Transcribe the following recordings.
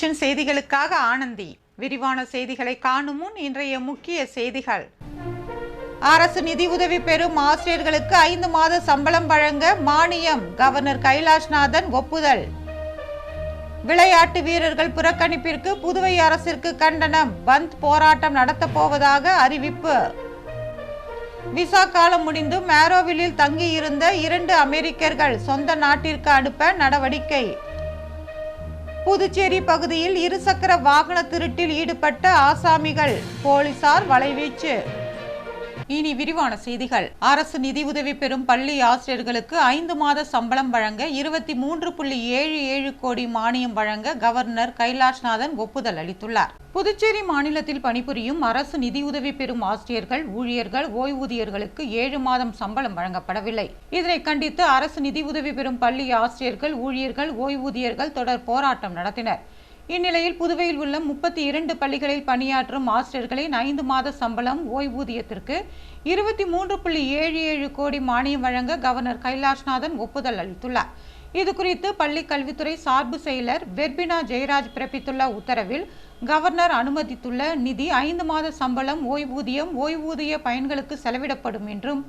Vision செய்திகளுக்காக ஆனந்தி. விரிவான செய்திகளை காணும் முன் இன்றைய முக்கிய செய்திகள். அரசு நிதி உதவி பெறும் ஆசிரியர்களுக்கு 5 மாத சம்பளம் வழங்க மானியம் கவர்னர் கைலாஷ்நாதன் ஒப்புதல். விளையாட்டு வீரர்கள் புறக்கணிப்பிற்கு புதுவை அரசிற்கு கண்டனம். பந்த் போராட்டம் நடத்தப் போவதாக அறிவிப்பு. விசா காலம் முடிந்தும் ஆரோவில்லில் தங்கியிருந்த 2 அமெரிக்கர்கள் சொந்த நாட்டிற்கு அனுப்ப நடவடிக்கை. புதுச்சேரி பகுதியில் இருசக்கர வாகன திருட்டில் ஈடுபட்ட ஆசாமிகள், போலீசார் வலைவீச்சு. இனி விரிவான செய்திகள். அரசு நிதி உதவி பெறும் பள்ளி ஆசிரியர்களுக்கு 5 மாத சம்பளம் வழங்க 23.77 கோடி மானியம் வழங்க கவர்னர் கைலாஷ்நாதன் ஒப்புதல் அளித்துள்ளார். புதுச்சேரி மாநிலத்தில் பணிபுரியும் அரசு நிதியுதவி பெறும் ஆசிரியர்கள், ஊழியர்கள், ஓய்வூதியர்களுக்கு 7 மாதம் சம்பளம் வழங்கப்படவில்லை. இதனை கண்டித்து அரசு நிதி உதவி பெறும் பள்ளி ஆசிரியர்கள், ஊழியர்கள், ஓய்வூதியர்கள் தொடர் போராட்டம் நடத்தினர். இந்நிலையில் புதுவையில் உள்ள 32 பள்ளிகளில் பணியாற்றும் ஆசிரியர்களின் 5 மாத சம்பளம், ஓய்வூதியத்திற்கு 23.77 கோடி மானியம் வழங்க கவர்னர் கைலாஷ்நாதன் ஒப்புதல் அளித்துள்ளார். இதுகுறித்து பள்ளி கல்வித்துறை சார்பு செயலர் வெர்பினா ஜெயராஜ் பிறப்பித்துள்ள உத்தரவில், கவர்னர் அனுமதித்துள்ள நிதி 5 மாத சம்பளம், ஓய்வூதியம், ஓய்வூதிய பயன்களுக்கு செலவிடப்படும் என்றும்,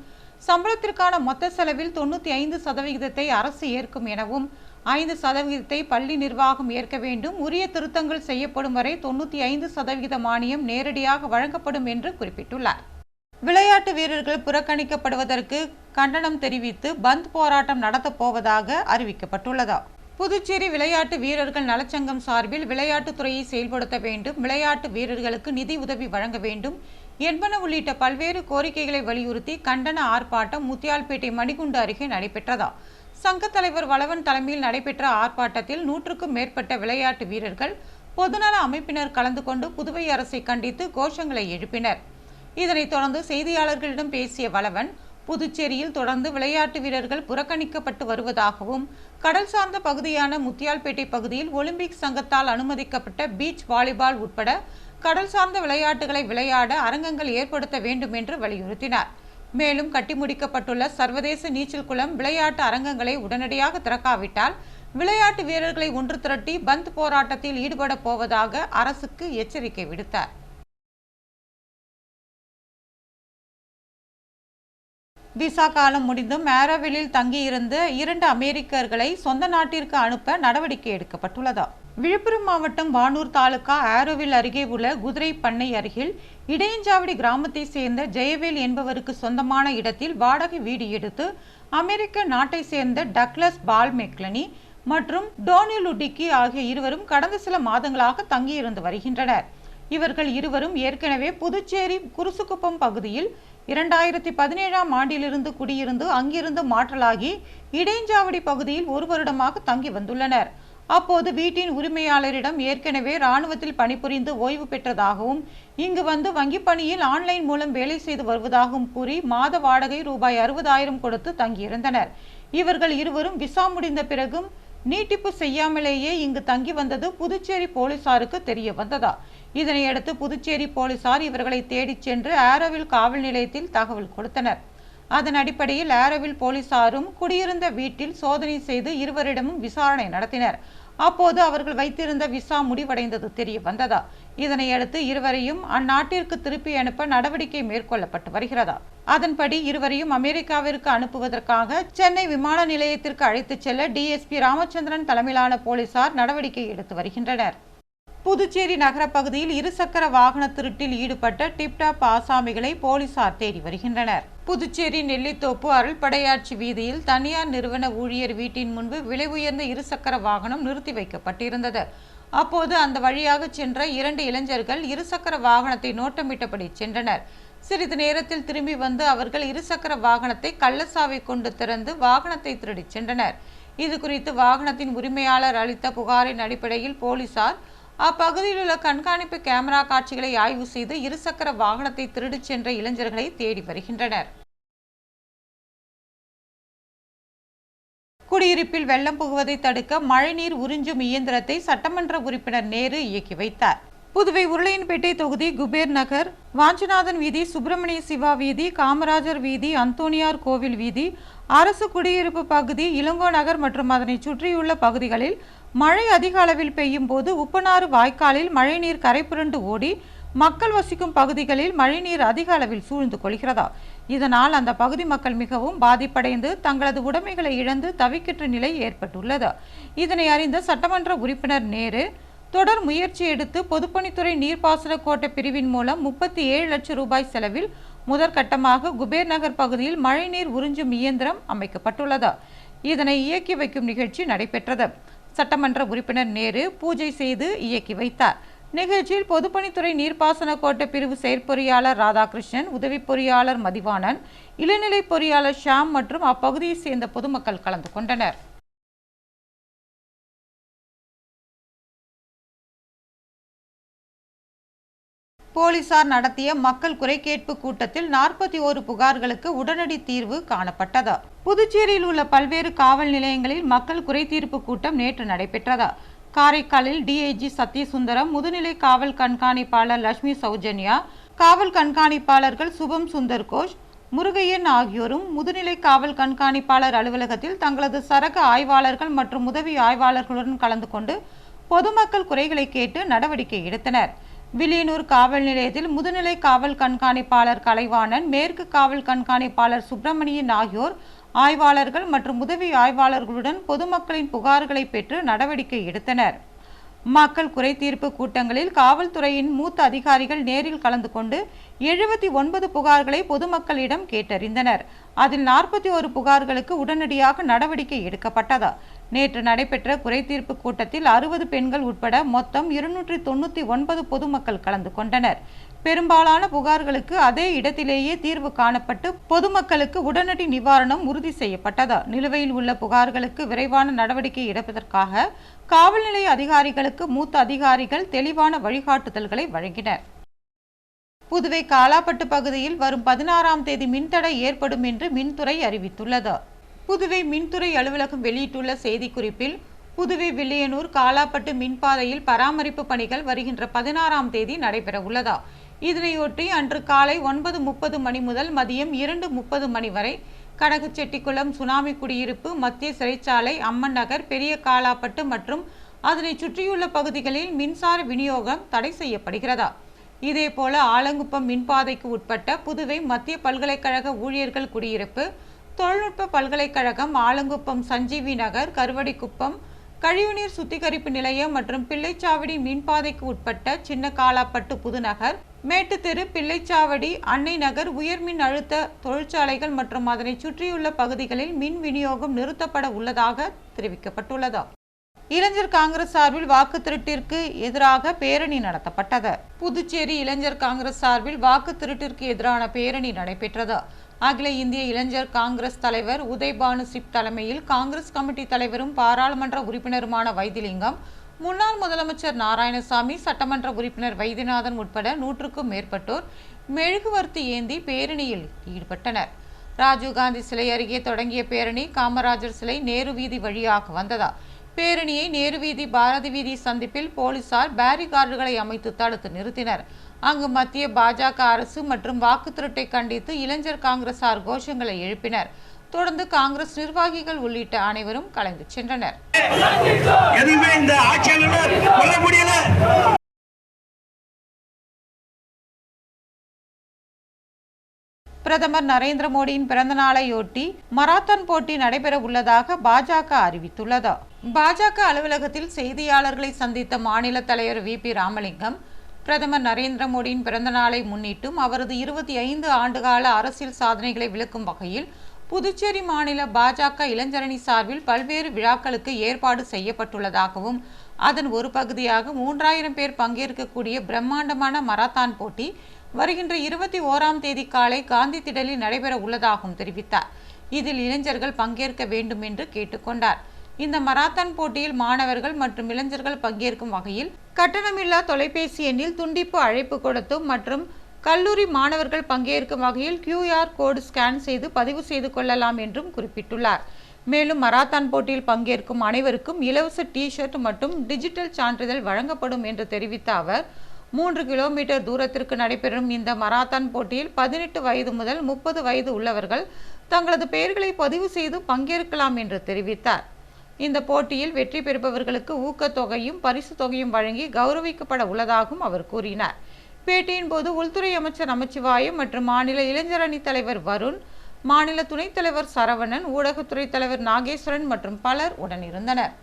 சம்பளத்திற்கான மொத்த செலவில் 95% அரசு ஏற்கும் எனவும், 5% பள்ளி நிர்வாகம் ஏற்க வேண்டும். உரிய திருத்தங்கள் செய்யப்படும் வரை 95% மானியம் நேரடியாக வழங்கப்படும் என்று குறிப்பிட்டுள்ளார். விளையாட்டு வீரர்கள் புறக்கணிக்கப்படுவதற்கு கண்டனம் தெரிவித்து பந்த் போராட்டம் நடத்தப் போவதாக அறிவிக்கப்பட்டுள்ளது. புதுச்சேரி விளையாட்டு வீரர்கள் நலச்சங்கம் சார்பில் விளையாட்டுத்துறையை செயல்படுத்த வேண்டும், விளையாட்டு வீரர்களுக்கு நிதி உதவி வழங்க வேண்டும் என்பன உள்ளிட்ட பல்வேறு கோரிக்கைகளை வலியுறுத்தி கண்டன ஆர்ப்பாட்டம் முத்தியால்பேட்டை மணிகுண்டு அருகே நடைபெற்றதா. சங்க தலைவர் வளவன் தலைமையில் நடைபெற்ற ஆர்ப்பாட்டத்தில் 100க்கும் மேற்பட்ட விளையாட்டு வீரர்கள், பொதுநல அமைப்பினர் கலந்து கொண்டு புதுவை அரசை கண்டித்து கோஷங்களை எழுப்பினர். இதனைத் தொடர்ந்து செய்தியாளர்களிடம் பேசிய வளவன், புதுச்சேரியில் தொடர்ந்து விளையாட்டு வீரர்கள் புறக்கணிக்கப்பட்டு வருவதாகவும், கடல் சார்ந்த பகுதியான முத்தியால்பேட்டை பகுதியில் ஒலிம்பிக் சங்கத்தால் அனுமதிக்கப்பட்ட பீச் வாலிபால் உட்பட கடல் சார்ந்த விளையாட்டுகளை விளையாட அரங்கங்கள் ஏற்படுத்த வேண்டும் என்று வலியுறுத்தினார். மேலும் கட்டி முடிக்கப்பட்டுள்ள சர்வதேச நீச்சல் குளம், விளையாட்டு அரங்கங்களை உடனடியாக திறக்காவிட்டால் விளையாட்டு வீரர்களை ஒன்று திரட்டி பந்த் போராட்டத்தில் ஈடுபட போவதாக அரசுக்கு எச்சரிக்கை விடுத்தார். விசா காலம் முடிந்தும் ஆரோவில்லில் தங்கியிருந்த 2 அமெரிக்கர்களை சொந்த நாட்டிற்கு அனுப்ப நடவடிக்கை எடுக்கப்பட்டுள்ளது. விழுப்புரம் மாவட்டம் வானூர் தாலுகா ஆரோவில் அருகே உள்ள குதிரை பண்ணை அருகில் இடையஞ்சாவடி கிராமத்தை சேர்ந்த ஜெயவேல் என்பவருக்கு சொந்தமான இடத்தில் வாடகை வீடு எடுத்து அமெரிக்க நாட்டை சேர்ந்த டக்ளஸ் பால் மெக்லனி மற்றும் டோனி லுடிக்கி ஆகிய இருவரும் கடந்த சில மாதங்களாக தங்கியிருந்து வருகின்றனர். இவர்கள் இருவரும் ஏற்கனவே புதுச்சேரி குருசுக்குப்பம் பகுதியில் 2017ஆம் ஆண்டிலிருந்து குடியிருந்து அங்கிருந்து மாற்றலாகி இடையஞ்சாவடி பகுதியில் 1 வருடமாக தங்கி வந்துள்ளனர். அப்போது வீட்டின் உரிமையாளரிடம் ஏற்கனவே இராணுவத்தில் பணிபுரிந்து ஓய்வு பெற்றதாகவும், இங்கு வந்து வங்கி பணியில் ஆன்லைன் மூலம் வேலை செய்து வருவதாகவும் கூறி மாத வாடகை ரூபாய் 60,000 கொடுத்து தங்கியிருந்தனர். இவர்கள் இருவரும் விசா முடிந்த பிறகும் நீட்டிப்பு செய்யாமலேயே இங்கு தங்கி வந்தது புதுச்சேரி போலீசாருக்கு தெரிய வந்ததா. இதனையடுத்து புதுச்சேரி போலீசார் இவர்களை தேடிச் சென்று ஆரோவில் காவல் நிலையத்தில் தகவல் கொடுத்தனர். அதன் அடிப்படையில் ஆரோவில் போலீசாரும் குடியிருந்த வீட்டில் சோதனை செய்து இருவரிடமும் விசாரணை நடத்தினர். அப்போது அவர்கள் வைத்திருந்த விசா முடிவடைந்தது தெரிய வந்ததா. இதனையடுத்து இருவரையும் அந்நாட்டிற்கு திருப்பி அனுப்ப நடவடிக்கை மேற்கொள்ளப்பட்டு வருகிறதா. அதன்படி இருவரையும் அமெரிக்காவிற்கு அனுப்புவதற்காக சென்னை விமான நிலையத்திற்கு அழைத்துச் செல்ல டிஎஸ்பி ராமச்சந்திரன் தலைமையிலான போலீசார் நடவடிக்கை எடுத்து வருகின்றனர். புதுச்சேரி நகர பகுதியில் இருசக்கர வாகன திருட்டில் ஈடுபட்ட டிப்டாப் ஆசாமிகளை போலீசார் தேடி வருகின்றனர். புதுச்சேரி நெல்லித்தோப்பு அருள்படையாட்சி வீதியில் தனியார் நிறுவன ஊழியர் வீட்டின் முன்பு விலை உயர்ந்த இருசக்கர வாகனம் நிறுத்தி வைக்கப்பட்டிருந்தது. அப்போது அந்த வழியாக சென்ற 2 இளைஞர்கள் இருசக்கர வாகனத்தை நோட்டமிட்டபடி சென்றனர். சிறிது நேரத்தில் திரும்பி வந்து அவர்கள் இருசக்கர வாகனத்தை கள்ளசாவி கொண்டு திறந்து வாகனத்தை திருடிச் சென்றனர். இது குறித்து வாகனத்தின் உரிமையாளர் அளித்த புகாரின் அடிப்படையில் போலீசார் அப்பகுதியில் உள்ள கண்காணிப்பு கேமரா காட்சிகளை ஆய்வு செய்து இருசக்கர வாகனத்தை திருடிச் சென்ற இளைஞர்களை தேடி வருகின்றனர். குடியிருப்பில் வெள்ளம் புகுவதை தடுக்க மழைநீர் உறிஞ்சும் இயந்திரத்தை சட்டமன்ற உறுப்பினர் நேரு இயக்கி வைத்தார். புதுவை உருளையன்பேட்டை தொகுதி குபேர் நகர், வாஞ்சிநாதன் வீதி, சுப்பிரமணிய சிவா வீதி, காமராஜர் வீதி, அந்தோனியார் கோவில் வீதி, அரசு குடியிருப்பு பகுதி, இளங்கோ நகர் மற்றும் அதனை சுற்றியுள்ள பகுதிகளில் மழை அதிக அளவில் பெய்யும் போது உப்பனாறு வாய்க்காலில் மழைநீர் கரைபுரண்டு ஓடி மக்கள் வசிக்கும் பகுதிகளில் மழைநீர் அதிக அளவில் சூழ்ந்து கொள்கிறதா. இதனால் அந்த பகுதி மக்கள் மிகவும் பாதிப்படைந்து தங்களது உடைமைகளை இழந்து தவிக்கின்ற நிலை ஏற்பட்டுள்ளது. இதனை அறிந்த சட்டமன்ற உறுப்பினர் நேரு தொடர் முயற்சி எடுத்து பொதுப்பணித்துறை நீர்ப்பாசன கோட்ட பிரிவின் மூலம் 37 லட்சம் ரூபாய் செலவில் முதற்கட்டமாக குபேர் நகர் பகுதியில் மழைநீர் உறிஞ்சும் இயந்திரம் அமைக்கப்பட்டுள்ளது. இதனை இயக்கி வைக்கும் நிகழ்ச்சி நடைபெற்றது. சட்டமன்ற உறுப்பினர் நேரு பூஜை செய்து இயக்கி வைத்தார். நிகழ்ச்சியில் பொதுப்பணித்துறை நீர்ப்பாசன கோட்ட பிரிவு செயற்பொறியாளர் ராதாகிருஷ்ணன், உதவி பொறியாளர் மதிவாணன், இளநிலை பொறியாளர் ஷாம் மற்றும் அப்பகுதியை சேர்ந்த பொதுமக்கள் கலந்து கொண்டனர். போலீசார் நடத்திய மக்கள் குறை கேட்பு கூட்டத்தில் 41 புகார்களுக்கு உடனடி தீர்வு காணப்பட்டது. புதுச்சேரியில் உள்ள பல்வேறு காவல் நிலையங்களில் மக்கள் குறை தீர்ப்பு கூட்டம் நேற்று நடைபெற்றது. காரைக்காலில் டிஐஜி சத்யசுந்தரம், முதுநிலை காவல் கண்காணிப்பாளர் லட்சுமி சௌஜன்யா, காவல் கண்காணிப்பாளர்கள் சுபம் சுந்தர்கோஷ், முருகையன் ஆகியோரும் முதுநிலை காவல் கண்காணிப்பாளர் அலுவலகத்தில் தங்களது சரக ஆய்வாளர்கள் மற்றும் உதவி ஆய்வாளர்களுடன் கலந்து கொண்டு பொதுமக்கள் குறைகளை கேட்டு நடவடிக்கை எடுத்தனர். வில்லியனூர் காவல் நிலையத்தில் முதுநிலை காவல் கண்காணிப்பாளர் கலைவாணன், மேற்கு காவல் கண்காணிப்பாளர் சுப்பிரமணியன் ஆகியோர் ஆய்வாளர்கள் மற்றும் உதவி ஆய்வாளர்களுடன் பொதுமக்களின் புகார்களை பெற்று நடவடிக்கை எடுத்தனர். மக்கள் குறை தீர்ப்பு கூட்டங்களில் காவல்துறையின் மூத்த அதிகாரிகள் நேரில் கலந்து கொண்டு 79 புகார்களை பொதுமக்களிடம் கேட்டறிந்தனர். அதில் 41 புகார்களுக்கு உடனடியாக நடவடிக்கை எடுக்கப்பட்டது. நேற்று நடைபெற்ற குறை தீர்ப்பு கூட்டத்தில் 60 பெண்கள் உட்பட மொத்தம் 299 பொதுமக்கள் கலந்து கொண்டனர். பெரும்பாலான புகார்களுக்கு அதே இடத்திலேயே தீர்வு காணப்பட்டு பொதுமக்களுக்கு உடனடி நிவாரணம் உறுதி செய்யப்பட்டது. நிலுவையில் உள்ள புகார்களுக்கு விரைவான நடவடிக்கை எடுப்பதற்காக காவல் நிலைய அதிகாரிகளுக்கு மூத்த அதிகாரிகள் தெளிவான வழிகாட்டுதல்களை வழங்கினர். புதுவை காலாப்பட்டு பகுதியில் வரும் 16ஆம் தேதி மின்தடை ஏற்படும் என்று மின்துறை அறிவித்துள்ளது. புதுவை மின்துறை அலுவலகம் வெளியிட்டுள்ள செய்திக்குறிப்பில், புதுவை வில்லியனூர் காலாப்பட்டு மின்பாதையில் பராமரிப்பு பணிகள் வருகின்ற 16ஆம் தேதி நடைபெற உள்ளதா. இதனையொட்டி அன்று காலை 9:30 மணி முதல் மதியம் 2:30 மணி வரை கனகச்செட்டிக்குளம், சுனாமி குடியிருப்பு, மத்திய சிறைச்சாலை, அம்மன் நகர், பெரிய காலாப்பட்டு மற்றும் அதனை சுற்றியுள்ள பகுதிகளில் மின்சார விநியோகம் தடை செய்யப்படுகிறதா. இதேபோல ஆலங்குப்பம் மின்பாதைக்கு உட்பட்ட புதுவை மத்திய பல்கலைக்கழக ஊழியர்கள் குடியிருப்பு, தொழில்நுட்ப பல்கலைக்கழகம், ஆலங்குப்பம் சஞ்சீவி நகர், கருவடிக்குப்பம் கழிவுநீர் சுத்திகரிப்பு நிலையம் மற்றும் பிள்ளைச்சாவடி மின்பாதைக்கு உட்பட்ட சின்ன காலாப்பட்டு புதுநகர், மேட்டுத்தெரு, பிள்ளைச்சாவடி, அன்னை நகர் உயர்மின் அழுத்த தொழிற்சாலைகள் மற்றும் அதனை சுற்றியுள்ள பகுதிகளில் மின் விநியோகம் நிறுத்தப்பட உள்ளதாக தெரிவிக்கப்பட்டுள்ளது. இளைஞர் காங்கிரஸ் சார்பில் வாக்கு திருட்டிற்கு எதிராக பேரணி நடத்தப்பட்டது. புதுச்சேரி இளைஞர் காங்கிரஸ் சார்பில் வாக்கு திருட்டிற்கு எதிரான பேரணி நடைபெற்றது. அகில இந்திய இளைஞர் காங்கிரஸ் தலைவர் உதய்பானு சிப் தலைமையில் காங்கிரஸ் கமிட்டி தலைவரும் பாராளுமன்ற உறுப்பினருமான வைத்திலிங்கம், முன்னாள் முதலமைச்சர் நாராயணசாமி, சட்டமன்ற உறுப்பினர் வைத்தியநாதன் உட்பட 100க்கும் மேற்பட்டோர் மெழுகுவர்த்தி ஏந்தி பேரணியில் ஈடுபட்டனர். ராஜீவ்காந்தி சிலை அருகே தொடங்கிய பேரணி காமராஜர் சிலை, நேரு வீதி வழியாக வந்ததா. பேரணியை நேரு வீதி, பாரதி வீதி சந்திப்பில் போலீசார் பேரிகார்டுகளை அமைத்து தடுத்து நிறுத்தினர். அங்கு மத்திய பாஜக அரசு மற்றும் வாக்கு திருட்டை கண்டித்து இளைஞர் காங்கிரசார் கோஷங்களை எழுப்பினர். தொடர்ந்து காங்கிரஸ் நிர்வாகிகள் உள்ளிட்ட அனைவரும் கலைந்து சென்றனர். பிரதமர் நரேந்திர மோடியின் பிறந்த நாளையொட்டி மராத்தான் போட்டி நடைபெற உள்ளதாக பாஜக அறிவித்துள்ளது. பாஜக அலுவலகத்தில் செய்தியாளர்களை சந்தித்த மாநில தலைவர் VP ராமலிங்கம், பிரதமர் நரேந்திர மோடியின் பிறந்த நாளை முன்னிட்டும் அவரது 25 ஆண்டுகால அரசியல் சாதனைகளை விளக்கும் வகையில் புதுச்சேரி மாநில பாஜக இளைஞரணி சார்பில் பல்வேறு விழாக்களுக்கு ஏற்பாடு செய்யப்பட்டுள்ளதாகவும், அதன் ஒரு பகுதியாக 3000 பேர் பங்கேற்கக்கூடிய பிரம்மாண்டமான மராத்தான் போட்டி வருகின்ற 21ஆம் தேதி காலை காந்தி திடலில் நடைபெற உள்ளதாகவும் தெரிவித்தார். இதில் இளைஞர்கள் பங்கேற்க வேண்டும் என்று கேட்டுக்கொண்டார். இந்த மராத்தான் போட்டியில் மாணவர்கள் மற்றும் இளைஞர்கள் பங்கேற்கும் வகையில் கட்டணமில்லா தொலைபேசி எண்ணில் துண்டிப்பு அழைப்பு கொடுத்தும் மற்றும் கல்லூரி மாணவர்கள் பங்கேற்கும் வகையில் QR கோடு ஸ்கேன் செய்து பதிவு செய்து கொள்ளலாம் என்றும் குறிப்பிட்டுள்ளார். மேலும் மராத்தான் போட்டியில் பங்கேற்கும் அனைவருக்கும் இலவச T-ஷர்ட் மற்றும் டிஜிட்டல் சான்றிதழ் வழங்கப்படும் என்று தெரிவித்த அவர், 3 கிலோமீட்டர் தூரத்திற்கு நடைபெறும் இந்த மராத்தான் போட்டியில் 18 வயது முதல் 30 வயது உள்ளவர்கள் தங்களது பெயர்களை பதிவு செய்து பங்கேற்கலாம் என்று தெரிவித்தார். இந்த போட்டியில் வெற்றி பெறுபவர்களுக்கு ஊக்கத்தொகையும் பரிசு தொகையும் வழங்கி கௌரவிக்கப்பட உள்ளதாகவும் அவர் கூறினார். பேட்டியின் போது உள்துறை அமைச்சர் நமச்சிவாயம் மற்றும் மாநில இளைஞர் அணி தலைவர் வருண், மாநில துணைத் தலைவர் சரவணன், ஊடகத்துறை தலைவர் நாகேஸ்வரன் மற்றும் பலர் உடனிருந்தனர்.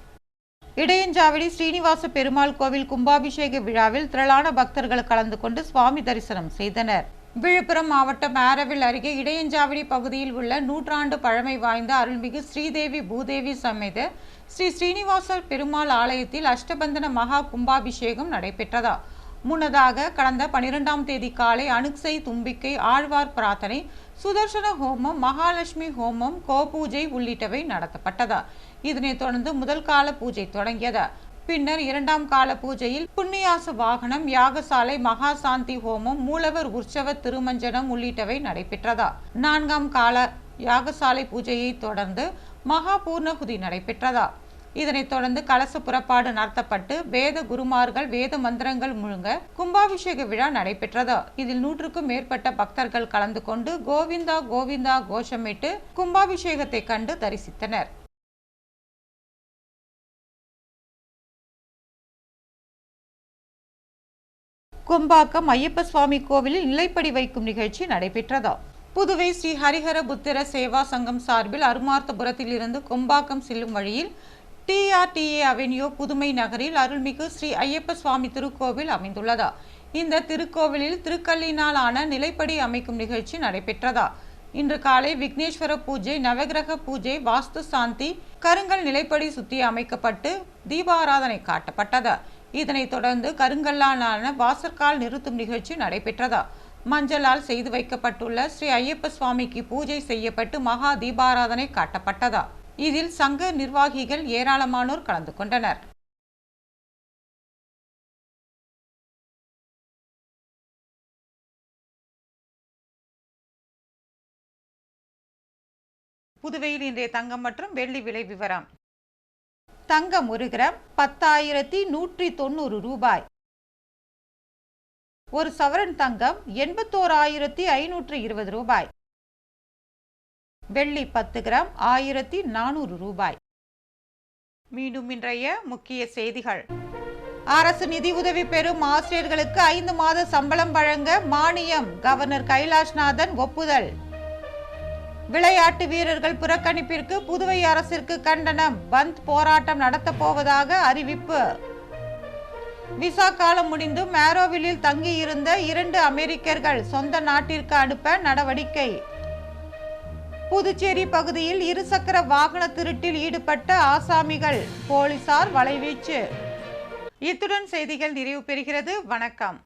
இடையஞ்சாவடி ஸ்ரீனிவாச பெருமாள் கோவில் கும்பாபிஷேக விழாவில் திரளான பக்தர்கள் கலந்து கொண்டு சுவாமி தரிசனம் செய்தனர். விழுப்புரம் மாவட்டம் ஆரவில் அருகே இடையஞ்சாவடி பகுதியில் உள்ள நூற்றாண்டு பழமை வாய்ந்த அருள்மிகு ஸ்ரீதேவி பூதேவி சமேத ஸ்ரீ ஸ்ரீனிவாச பெருமாள் ஆலயத்தில் அஷ்டபந்தன மகா கும்பாபிஷேகம் நடைபெற்றதா. முன்னதாக கடந்த 12ஆம் தேதி காலை அனுக்சை தும்பிக்கை, ஆழ்வார் பிரார்த்தனை, சுதர்சன ஹோமம், மகாலட்சுமி ஹோமம், கோபூஜை உள்ளிட்டவை நடத்தப்பட்டதா. இதனைத் தொடர்ந்து முதல் கால பூஜை தொடங்கியதா. பின்னர் 2ஆம் கால பூஜையில் புண்ணியாச வாகனம், யாகசாலை, மகாசாந்தி ஹோமம், மூலவர் உற்சவ திருமஞ்சனம் உள்ளிட்டவை நடைபெற்றதா. 4ஆம் கால யாகசாலை பூஜையை தொடர்ந்து மகா பூர்ணகுதி நடைபெற்றதா. இதனைத் தொடர்ந்து கலச புறப்பாடு நடத்தப்பட்டு வேத குருமார்கள் வேத மந்திரங்கள் முழங்க கும்பாபிஷேக விழா நடைபெற்றதா. இதில் 100க்கும் மேற்பட்ட பக்தர்கள் கலந்து கொண்டு கோவிந்தா கோவிந்தா கோஷமிட்டு கும்பாபிஷேகத்தை கண்டு தரிசித்தனர். கொம்பாக்கம் ஐயப்ப சுவாமி கோவிலில் நிலைப்படி வைக்கும் நிகழ்ச்சி நடைபெற்றதா. புதுவை ஸ்ரீ ஹரிஹர புத்திர சேவா சங்கம் சார்பில் அருமார்த்தபுரத்தில் இருந்து கொம்பாக்கம் செல்லும் வழியில் TRTA அவென்யூ புதுமை நகரில் அருள்மிகு ஸ்ரீ ஐயப்ப சுவாமி திருக்கோவில் அமைந்துள்ளதா. இந்த திருக்கோவிலில் திருக்கல்லினால் ஆன நிலைப்படி அமைக்கும் நிகழ்ச்சி நடைபெற்றதா. இன்று காலை விக்னேஸ்வர பூஜை, நவகிரக பூஜை, வாஸ்து சாந்தி, கருங்கல் நிலைப்படி சுத்தி அமைக்கப்பட்டு தீபாராதனை காட்டப்பட்டதா. இதனைத் தொடர்ந்து கருங்கல்லாலான வாசற்கால் நிறுத்தும் நிகழ்ச்சி நடைபெற்றதா. மஞ்சளால் செய்து வைக்கப்பட்டுள்ள ஸ்ரீ ஐயப்ப சுவாமிக்கு பூஜை செய்யப்பட்டு மகா தீபாராதனை காட்டப்பட்டதா. இதில் சங்க நிர்வாகிகள் ஏராளமானோர் கலந்து கொண்டனர். புதுவையில் இன்றைய தங்கம் மற்றும் வெள்ளி விலை விவரம். தங்கம் 1 கிராம் 10,190 ரூபாய். ஒரு சவரன் தங்கம் 81,520 ரூபாய். வெள்ளி 10 கிராம் 1,400 ரூபாய். மீண்டும் இன்றைய முக்கிய செய்திகள். அரசு நிதி உதவி பெறும் ஆசிரியர்களுக்கு 5 மாத சம்பளம் வழங்க மானியம், கவர்னர் கைலாஷ்நாதன் ஒப்புதல். விளையாட்டு வீரர்கள் புறக்கணிப்பிற்கு புதுவை அரசிற்கு கண்டனம், பந்த் போராட்டம் நடத்தப் போவதாக அறிவிப்பு. விசா காலம் முடிந்து மேரோவிலில் தங்கியிருந்த 2 அமெரிக்கர்கள் சொந்த நாட்டிற்கு அனுப்ப நடவடிக்கை. புதுச்சேரி பகுதியில் இருசக்கர வாகன திருட்டில் ஈடுபட்ட ஆசாமிகள், போலீசார் வலைவீச்சு. இத்துடன் செய்திகள் நிறைவு பெறுகிறது. வணக்கம்.